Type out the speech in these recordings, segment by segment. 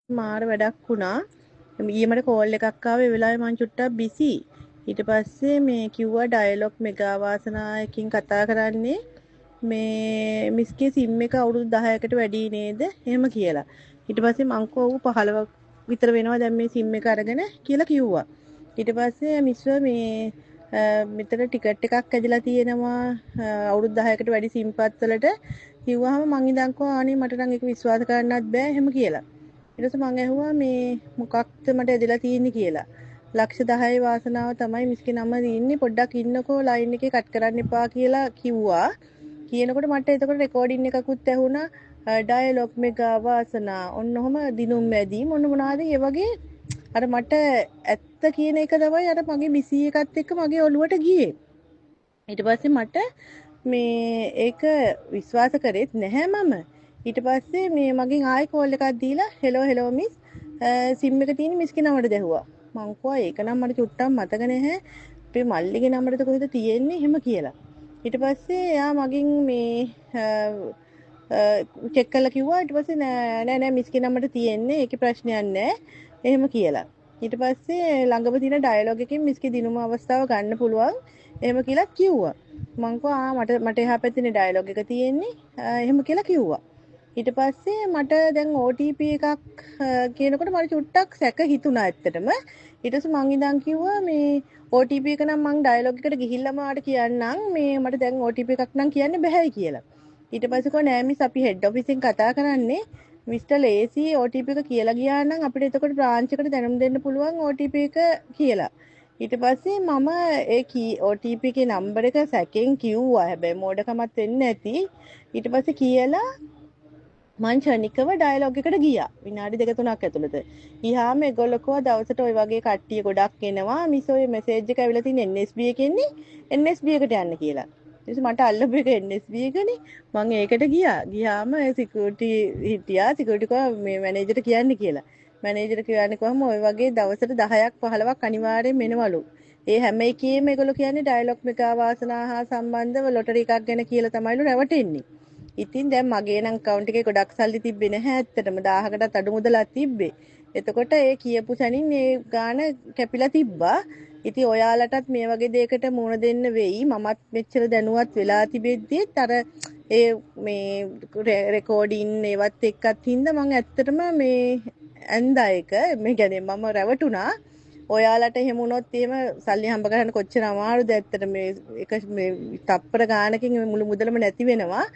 මාර වැඩක් වුණා. ඊයේ මට කෝල් එකක් ආවේ. ඒ වෙලාවේ මං චුට්ටක් බිසි. ඊට පස්සේ මේ කිව්වා ඩයලොග් මෙගා වාසනාවකින් කතා කරන්නේ මේ මිස්ගේ සිම් එක අවුරුදු 10කට වැඩි නේද? එහෙම කියලා. ඊට පස්සේ මං කෝ ඌ 15ක් විතර වෙනවා දැන් මේ සිම් එක අරගෙන කියලා කිව්වා. ඊට පස්සේ මිස්ව මේ මෙතන ටිකට් එකක් ඇදලා තියෙනවා අවුරුදු 10කට වැඩි සිම්පත් වලට කිව්වහම මං ඉඳන් කෝ අනේ මට නම් ඒක විශ්වාස කරන්නත් බෑ එහෙම කියලා. ඊට පස්සේ මං ඇහුවා මේ මොකක්ද මට ඇදලා තියෙන්නේ කියලා. ලක්ෂ 10 වාසනාව තමයි මිස්ගේ නම ඉන්නේ පොඩ්ඩක් ඉන්නකෝ ලයින් එකේ කට් කරන්න එපා කියලා කිව්වා. කියනකොට මට එතකොට රෙකෝඩින් එකකුත් ඇහුණා ඩයලොග් මෙගා වාසනා ඔන්න ඔහම දිනුම් මැදි මොන මොනවාද ඒ වගේ අර මට ඇත්ත කියන එක තමයි අර මගේ බිසි එකත් එක්ක මගේ ඔළුවට ගියේ. ඊට පස්සේ මට මේ ඒක විශ්වාස කරෙත් නැහැ මම. ඊට පස්සේ මේ මගෙන් ආයෙ කෝල් එකක් දීලා හෙලෝ මිස් සිම් එක තියෙන මිස්ගේ නමට දැහුවා. මං කිව්වා ඒක නම් මට චුට්ටක් මතක නැහැ. අපේ මල්ලිගේ නමරද කොහෙද තියෙන්නේ එහෙම කියලා. ඊට පස්සේ එයා මගෙන් මේ චෙක් කරලා කිව්වා ඊට පස්සේ නෑ මිස්ගේ නමට තියෙන්නේ ඒකේ ප්‍රශ්නයක් නෑ එහෙම කියලා. ඊට පස්සේ ළඟම තියෙන ඩයලොග් එකකින් මිස්ගේ දිනුම අවස්ථාව ගන්න පුළුවන් එහෙම කියලා කිව්වා. මං කිව්වා මට එහා පැත්තේ ඩයලොග් එක තියෙන්නේ එහෙම කියලා කිව්වා. ඊට පස්සේ මට දැන් OTP එකක් කියනකොට මට චුට්ටක් සැක හිතුණා ඇත්තටම. ඊට පස්සේ මං ඉඳන් කිව්වා මේ OTP එක නම් මං ඩයලොග් එකට ගිහිල්ලාම ආට කියන්නම් මේ මට දැන් OTP එකක් නම් කියන්න බෑයි කියලා. ඊට පස්සේ කෝ නෑ මිස් අපි හෙඩ් ඔෆිස් එකෙන් කතා කරන්නේ මිස්ටර් ලේසි OTP එක කියලා ගියා නම් අපිට එතකොට බ්‍රාන්ච් එකට දැනුම් දෙන්න පුළුවන් OTP එක කියලා. ඊට පස්සේ මම ඒ OTP එකේ නම්බර එක සැකෙන් කිව්වා. හැබැයි මෝඩකමත් වෙන්නේ නැති. ඊට පස්සේ කියලා මං ක්ෂණිකව ඩයලොග් එකට ගියා. විනාඩි 2-3ක් ඇතුළත. ගියාම ඒගොල්ලෝ කිව්වා දවසට ওই වගේ කට්ටිය ගොඩක් එනවා. මිස් ඔය මෙසේජ් එක ඇවිල්ලා තියෙන NSB එකෙන්නේ NSB එකට යන්න කියලා. ඊට මට අල්ලපු එක NSB එකනේ. මං ඒකට ගියා. ගියාම සිකියුරිටි හිටියා. සිකියුරිටි කෝ මේ මැනේජර්ට කියන්න කියලා. මැනේජර් කියන්නේ කොහම ওই වගේ දවසට 10ක් 15ක් අනිවාර්යෙන් එනවලු. ඒ හැම එකේම ඒගොල්ලෝ කියන්නේ ඩයලොග් මෙගා වාසනා හා සම්බන්ධව ලොටරි එකක් ගැන කියලා තමයිලු රැවටෙන්නේ. ඉතින් දැන් මගේ නම් account එකේ ගොඩක් සල්ලි තිබ්බේ නැහැ ඇත්තටම 1000කටත් අඩු මුදලක් තිබ්බේ. එතකොට ඒ කියපු සැනින් මේ ගාන කැපිලා තිබ්බා. ඉතින් ඔයාලටත් මේ වගේ දෙයකට මුහුණ දෙන්න වෙයි. මමත් මෙච්චර දැනුවත් වෙලා තිබෙද්දිත් අර ඒ මේ රෙකෝඩින් ඒවත් එක්කත් හින්දා මම ඇත්තටම මේ ඇන්දා එක මේ කියන්නේ මම රැවටුණා. ඔයාලට එහෙම වුණොත් එහෙම සල්ලි හම්බ කරන්න කොච්චර අමාරුද ඇත්තට මේ එක මේ තප්පර ගානකින් මුළු මුදලම නැති වෙනවා.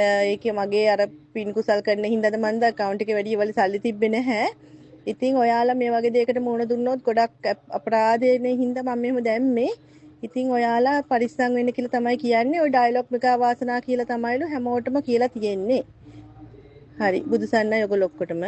ඒකේ මගේ අර පින් කුසල් කරන හින්දාද මන්ද account එකේ වැඩි වල සල්ලි තිබ්බේ නැහැ. ඉතින් ඔයාලා මේ වගේ දෙයකට මුහුණ දුන්නොත් ගොඩක් අපරාධයනේ හින්දා මම මෙහෙම දැම්මේ. ඉතින් ඔයාලා පරිස්සම් වෙන්න කියලා තමයි කියන්නේ. ওই ඩයලොග් මෙගා වාසනා කියලා තමයිලු හැමෝටම කියලා තියෙන්නේ. හරි බුදුසන්නයි ඔයගොල්ලෝ ඔක්කොටම